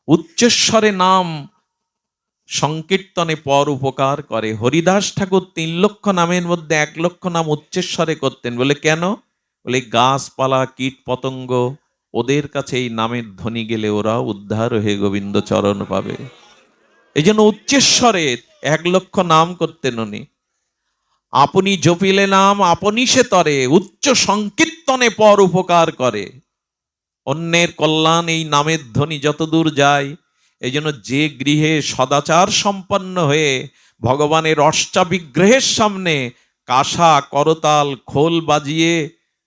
উচ্চস্বরে নাম সংকীর্তনে পর উপকার করে। হরিদাস ঠাকুর 3 লক্ষ নামের মধ্যে 1 লক্ষ নাম উচ্চস্বরে করতেন। বলে কেন? বলে গাছপালা কীট পতঙ্গ ওদের কাছে এই নামের ধ্বনি গেলে ওরা উদ্ধার হয়ে গোবিন্দ চরণ পাবে। এই জন্য উচ্চস্বরে 1 লক্ষ নাম করতেন উনি। আপনি জপিলে নাম আপনি সে তরে, উচ্চ সংকীর্তনে পর উপকার করে। অন্যের কল্যাণ এই নামের ধ্বনি যতদূর যায়। এই জন্য যে গৃহে সদাচার সম্পন্ন হয়ে ভগবানের অষ্টাবিগ্রহের সামনে কাঁসা করতাল খোল বাজিয়ে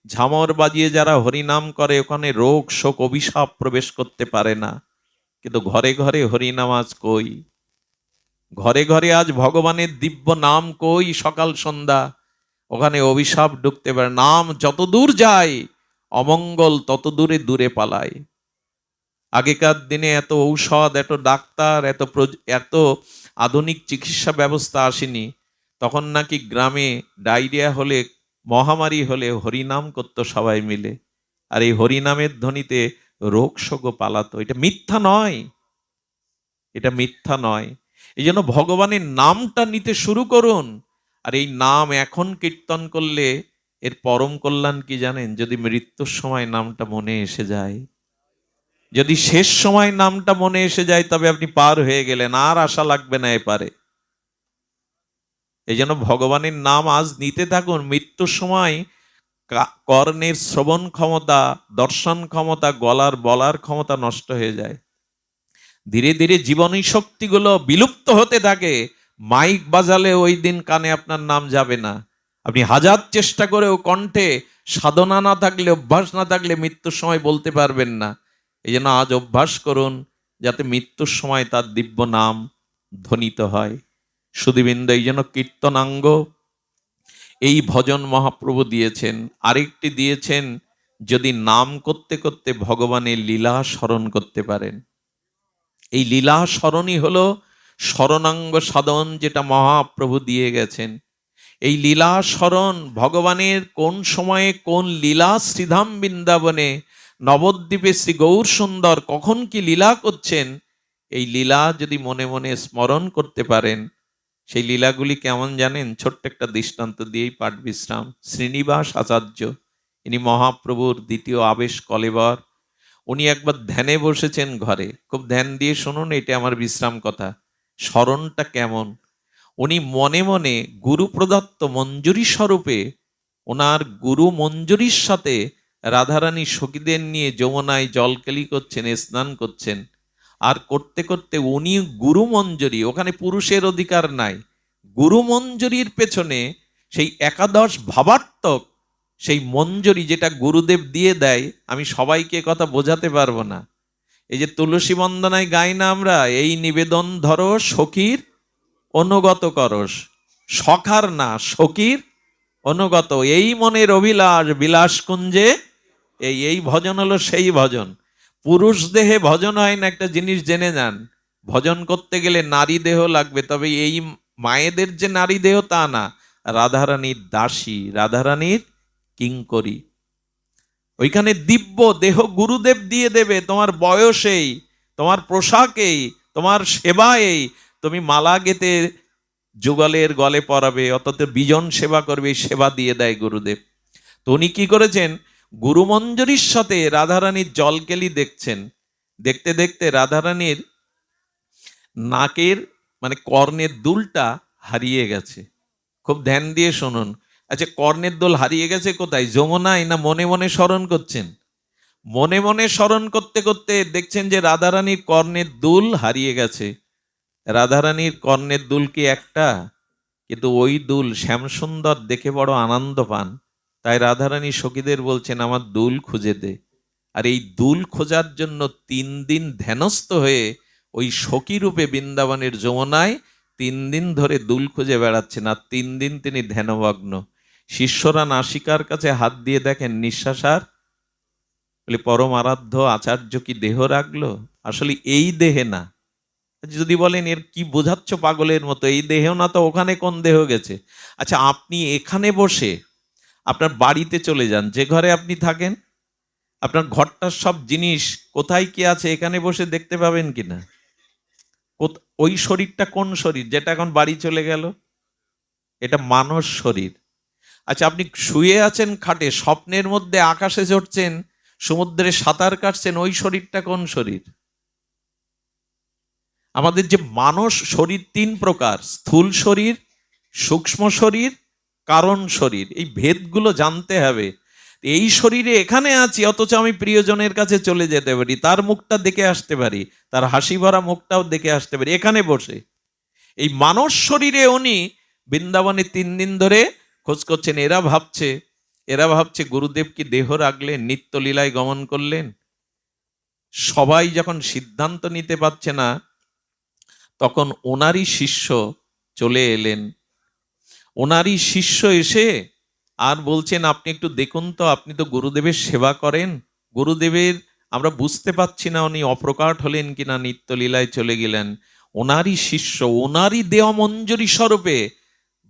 ঝামর বাজিয়ে যারা হরিনাম করে, ওখানে রোগ শোক অভিশাপ প্রবেশ করতে পারে না। কিন্তু ঘরে ঘরে হরিনাম আজ কই? ঘরে ঘরে আজ ভগবানের দিব্য নাম কই? সকাল সন্ধ্যা ওখানে অভিশাপ ঢুকতে পারে। নাম যত দূর যায় অমঙ্গল তত দূরে দূরে পালায়। আগেকার দিনে এত ঔষধ, এত ডাক্তার, এত আধুনিক চিকিৎসা ব্যবস্থা আসেনি। তখন নাকি গ্রামে ডায়রিয়া হলে, মহামারী হলে হরিনাম করত সবাই মিলে, আর এই হরিনামের ধ্বনিতে রোগ শোক পালাতো। এটা মিথ্যা নয়, এটা মিথ্যা নয়। এই জন্য ভগবানের নামটা নিতে শুরু করুন। আর এই নাম এখন কীর্তন করলে এর পরম কল্যাণ কি জানেন? যদি মৃত্যুর সময় নামটা মনে এসে যায়, যদি শেষ সময় নামটা মনে এসে যায়, তবে আপনি পার হয়ে গেলেন, আর আশা লাগবে না এপারে। এই জন্য ভগবানের নাম আজ নিতে থাকুন। মৃত্যুর সময় কর্ণের শ্রবণ ক্ষমতা, দর্শন ক্ষমতা, গলার বলার ক্ষমতা নষ্ট হয়ে যায়। ধীরে ধীরে জীবনী শক্তিগুলো বিলুপ্ত হতে থাকে। মাইক বাজালে ওই দিন কানে আপনার নাম যাবে না। আপনি হাজার চেষ্টা করেও কণ্ঠে সাধনা না থাকলে, অভ্যাস না থাকলে মৃত্যুর সময় বলতে পারবেন না। এই জন্য আজ অভ্যাস করুন যাতে মৃত্যুর সময় তার দিব্য নাম ধ্বনিত হয়। সুধীবৃন্দ, এই জন্য কীর্তনাঙ্গ এই ভজন মহাপ্রভু দিয়েছেন। আরেকটি দিয়েছেন, যদি নাম করতে করতে ভগবানের লীলা স্মরণ করতে পারেন। এই লীলা স্মরণই হলো শরণাঙ্গ সাধন, যেটা মহাপ্রভু দিয়ে গেছেন। এই লীলা স্মরণ, ভগবানের কোন সময়ে কোন লীলা শ্রীধাম বৃন্দাবনে নবদ্বীপে শ্রী গৌর সুন্দর কখন কি লীলা করছেন, এই লীলা যদি মনে মনে স্মরণ করতে পারেন, সেই লীলাগুলি কেমন জানেন? ছোট্ট একটা দৃষ্টান্ত দিয়েই পাঠ বিশ্রাম। শ্রীনিবাস আচার্য, ইনি মহাপ্রভুর দ্বিতীয় আবেশ কলেবর। উনি একবার ধ্যানে বসেছেন ঘরে, খুব ধ্যান দিয়ে শুনুন, এটা আমার বিশ্রাম কথা, স্মরণটা কেমন। উনি মনে মনে গুরু প্রদত্ত মঞ্জুরি স্বরূপে ওনার গুরু মঞ্জুরির সাথে রাধারানী সখীদের নিয়ে যমুনায় জলকেলি করছেন, স্নান করছেন। আর করতে করতে উনি গুরু মঞ্জুরি, ওখানে পুরুষের অধিকার নাই, গুরু মঞ্জুরির পেছনে সেই একাদশ ভাবাত্মক সেই মঞ্জুরি যেটা গুরুদেব দিয়ে দেয়, আমি সবাইকে কথা বোঝাতে পারবো না। এই যে তুলসী বন্দনায় গাই না আমরা, এই নিবেদন ধরো সখীর অনুগত করস, সখার না সখীর অনুগত, এই মনের অভিলাষ বিলাস কুঞ্জে, এই ভজন হলো সেই ভজন। পুরুষ দেহে ভজন হয় না, একটা জিনিস জেনে যান, ভজন করতে গেলে নারী দেহ লাগবে। তবে এই মায়েদের যে নারী দেহ তা না, রাধারানীর দাসী, রাধারানীর কিঙ্করী। ওইখানে দিব্য দেহ গুরুদেব দিয়ে দেবে, তোমার বয়সেই, তোমার পোশাকেই, তোমার সেবায়েই। তুমি মালা গেতে যুগলের গলে পরাবে, অতত বিজন সেবা করবে, সেবা দিয়ে দেয় গুরুদেব। তো উনি কি করেছেন, গুরুমঞ্জরির সাথে রাধারানীর জলকেলি দেখছেন। দেখতে দেখতে রাধারানীর নাকের মানে কর্ণের দুলটা হারিয়ে গেছে। খুব ধ্যান দিয়ে শুনুন। আচ্ছা, কর্ণের দুল হারিয়ে গেছে কোথায়? যমুনায় না মনে মনে স্মরণ করছেন? মনে মনে স্মরণ করতে করতে দেখছেন যে রাধারানীর কর্ণের দুল হারিয়ে গেছে। রাধারানীর কর্ণের দুল কি একটা? কিন্তু ওই দুল শ্যামসুন্দর দেখে বড় আনন্দ পান, তাই রাধারানী সখীদের বলছেন আমার দুল খুঁজে দে। আর এই দুল খোঁজার জন্য 3 দিন ধ্যানস্থ হয়ে ওই সখী রূপে বৃন্দাবনের যমুনায় 3 দিন ধরে দুল খুঁজে বেড়াচ্ছেন। আর 3 দিন তিনি ধ্যানমগ্ন। শিষ্যরা নাসিকার কাছে হাত দিয়ে দেখেন নিঃশ্বাস আর, বলে পরম আরাধ্য আচার্য কি দেহ রাখলো? আসলে এই দেহে না। যদি বলেন এর কি বোঝাচ্ছ পাগলের মতো, এই দেহ না তো ওখানে কোন দেহ গেছে? আচ্ছা, আপনি এখানে বসে আপনার বাড়িতে চলে যান, যে ঘরে আপনি থাকেন, আপনার ঘরটার সব জিনিস কোথায় কি আছে এখানে বসে দেখতে পাবেন কিনা? ওই শরীরটা কোন শরীর যেটা এখন বাড়ি চলে গেল? এটা মানস শরীর। আচ্ছা, আপনি শুয়ে আছেন খাটে, স্বপ্নের মধ্যে আকাশে চড়ছেন, সমুদ্রে সাঁতার কাটছেন, ওই শরীরটা কোন শরীর? আমাদের যে মানস শরীর 3 প্রকার, স্থূল শরীর, সূক্ষ্ম শরীর, কারণ শরীর। এই ভেদগুলো জানতে হবে। এই শরীরে এখানে আছি, অথচ আমি প্রিয়জনের কাছে চলে যেতে পারি, তার মুখটা দেখে আসতে পারি, তার হাসি ভরা মুখটাও দেখে আসতে পারি এখানে বসে। এই মানস শরীরে উনি বৃন্দাবনে 3 দিন ধরে খোঁজ করছেন। এরা ভাবছে গুরুদেব কি দেহ রাখলেন, নিত্য লীলায় গমন করলেন? সবাই যখন সিদ্ধান্ত নিতে পারছে না, তখন ওনারই শিষ্য চলে এলেন। ওনারই শিষ্য এসে আর বলছেন আপনি একটু দেখুন তো, আপনি তো গুরুদেবের সেবা করেন, গুরুদেবের আমরা বুঝতে পারছি না উনি অপ্রকাট হলেন কিনা, নিত্যলীলায় চলে গেলেন। ওনারই শিষ্য, ওনারই দেহ মঞ্জুরি স্বরূপে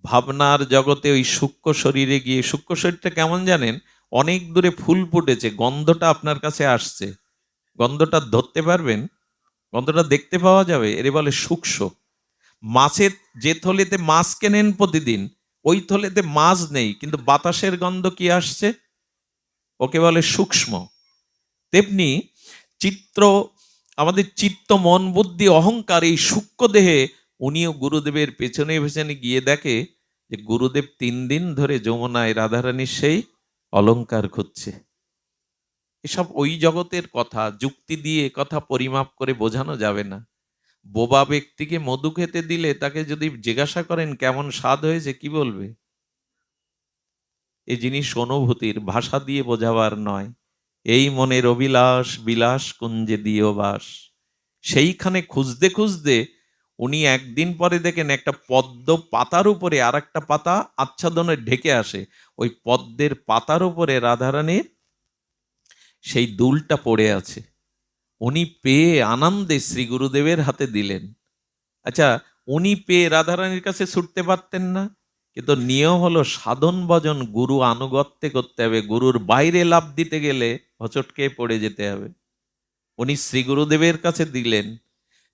ভাবনার জগতে ওই সূক্ষ্ম শরীরে গিয়ে, সূক্ষ্ম শরীরটা কেমন জানেন? অনেক দূরে ফুল ফুটেছে, গন্ধটা আপনার কাছে আসছে, গন্ধটা ধরতে পারবেন, গন্ধটা দেখতে পাওয়া যাবে, এর বলে সূক্ষ্ম। মাছের যে থলেতে মাছ কেনেন প্রতিদিন, ওই থলেতে মাছ নেই, কিন্তু বাতাসের গন্ধ কি আসছে, ওকে বলে সূক্ষ্ম। তেমনি চিত্র, আমাদের চিত্ত মন বুদ্ধি অহংকার এই সূক্ষ্ম দেহে উনিও গুরুদেবের পেছনে পেছনে গিয়ে দেখে যে গুরুদেব 3 দিন ধরে যমুনায় রাধারানীর সেই অলংকার খুঁজছে। এসব ওই জগতের কথা, যুক্তি দিয়ে কথা পরিমাপ করে বোঝানো যাবে না। বোবা ব্যক্তিকে মধু খেতে দিলে তাকে যদি জিজ্ঞাসা করেন কেমন স্বাদ হয়েছে, কি বলবে? এই জিনিস অনুভূতির, ভাষা দিয়ে বোঝাবার নয়। এই মনের অভিলাষ বিলাস কুঞ্জে দিও বাস। সেইখানে খুঁজতে খুঁজতে উনি একদিন পরে দেখেন একটা পদ্ম পাতার উপরে আর একটা পাতা আচ্ছাদনে ঢেকে আসে, ওই পদ্মের পাতার উপরে রাধারানীর সেই দুলটা পড়ে আছে। উনি পেয়ে আনন্দে শ্রী গুরুদেবের হাতে দিলেন। আচ্ছা, উনি পেয়ে রাধারানীর কাছে ছুটতে পারতেন না? কিন্তু নিয়ম হলো সাধন ভজন গুরু আনুগত্যে করতে হবে, গুরুর বাইরে লাভ দিতে গেলে হচটকে পড়ে যেতে হবে। উনি শ্রী গুরুদেবের কাছে দিলেন,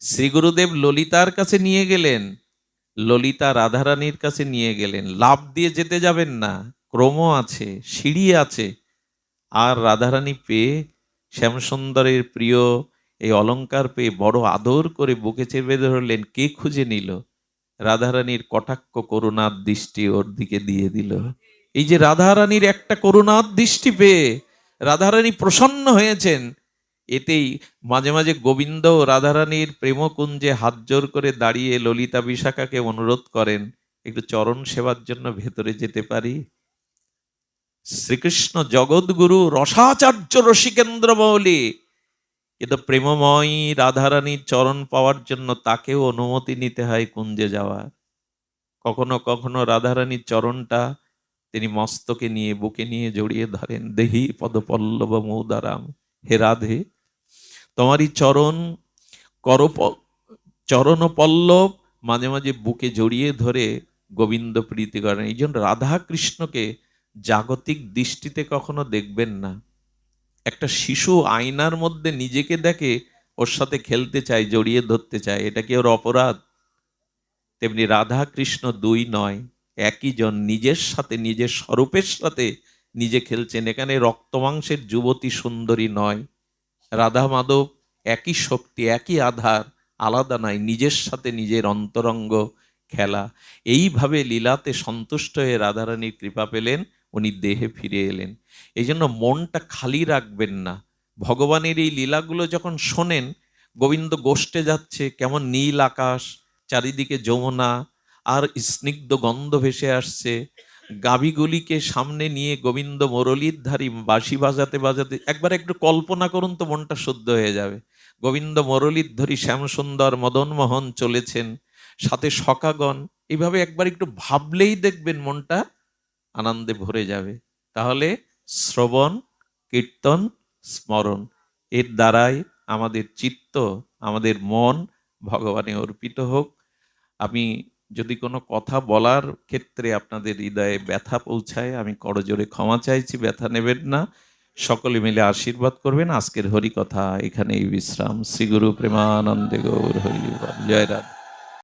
শ্রী গুরুদেব ললিতার কাছে নিয়ে গেলেন, ললিতা রাধারানীর কাছে নিয়ে গেলেন। লাভ দিয়ে যেতে যাবেন না, ক্রম আছে, সিঁড়ি আছে। আর রাধারানী পেয়ে, শ্যামসুন্দরের প্রিয় এই অলংকার পেয়ে বড় আদর করে বুকে চেপে ধরলেন। কে খুঁজে নিল? রাধারানীর কটাক্ষ করুণার দৃষ্টি ওর দিকে দিয়ে দিল। এই যে রাধারানীর একটা করুণার দৃষ্টি পেয়ে রাধারানী প্রসন্ন হয়েছেন, এতেই মাঝে মাঝে গোবিন্দ রাধারানীর প্রেমকুঞ্জে হাত জোর করে দাঁড়িয়ে ললিতা বিশাখাকে অনুরোধ করেন, একটু চরণ সেবার জন্য ভেতরে যেতে পারি? শ্রীকৃষ্ণ জগৎগুরু, রসাচার্য রসিকেন্দ্র মৌলি, কিন্তু প্রেমময়ী রাধারানীর চরণ পাওয়ার জন্য তাকেও অনুমতি নিতে হয় কুঞ্জে যাওয়ার। কখনো কখনো রাধারানীর চরণটা তিনি মস্তকে নিয়ে বুকে নিয়ে জড়িয়ে ধরেন। দেহি পদপল্লব মৌদারাম, হে রাধে, তোমারই চরণ চরণ পল্লব মাঝে মাঝে বুকে জড়িয়ে ধরে গোবিন্দ প্রীতি করেন। এই জন্য রাধা কৃষ্ণকে জাগতিক দৃষ্টিতে কখনো দেখবেন না। একটা শিশু আয়নার মধ্যে নিজেকে দেখে, ওর সাথে খেলতে চায়, জড়িয়ে ধরতে চায়, এটা কি ওর অপরাধ? তেমনি রাধা কৃষ্ণ দুই নয়, একই জন, নিজের সাথে, নিজের স্বরূপের সাথে নিজে খেলছেন। এখানে রক্তমাংসের যুবতী সুন্দরী নয়, রাধা মাধব একই শক্তি, একই আধার, আলাদা নয়, নিজের সাথে নিজের অন্তরঙ্গ খেলা। এইভাবে লীলাতে সন্তুষ্ট হয়ে রাধারানীর কৃপা পেলেন, উনি দেহে ফিরে এলেন। এই জন্য মনটা খালি রাখবেন না। ভগবানের এই লীলাগুলো যখন শোনেন, গোবিন্দ গোষ্ঠে যাচ্ছে, কেমন নীল আকাশ, চারিদিকে যমুনা, আর স্নিগ্ধ গন্ধ ভেসে আসছে, গাভীগুলিকে সামনে নিয়ে গোবিন্দ মুরলীর ধারী বাঁশি বাজাতে বাজাতে, একবার একটু কল্পনা করুন তো, মনটা শুদ্ধ হয়ে যাবে। গোবিন্দ মুরলীর ধরী শ্যামসুন্দর মদনমোহন চলেছেন, সাথে সখাগণ, এইভাবে একবার একটু ভাবলেই দেখবেন মনটা আনন্দে ভরে যাবে। তাহলে শ্রবণ, কীর্তন, স্মরণ, এর দ্বারাই আমাদের চিত্ত, আমাদের মন ভগবানে অর্পিত হোক। আমি যদি কোনো কথা বলার ক্ষেত্রে আপনাদের হৃদয়ে ব্যথা পৌঁছায়, আমি করজোরে ক্ষমা চাইছি, ব্যথা নেবেন না। সকলে মিলে আশীর্বাদ করবেন। আজকের হরি কথা এখানেই বিশ্রাম। শ্রী গুরু প্রেমানন্দে গৌর হরি বল। জয় রাধা।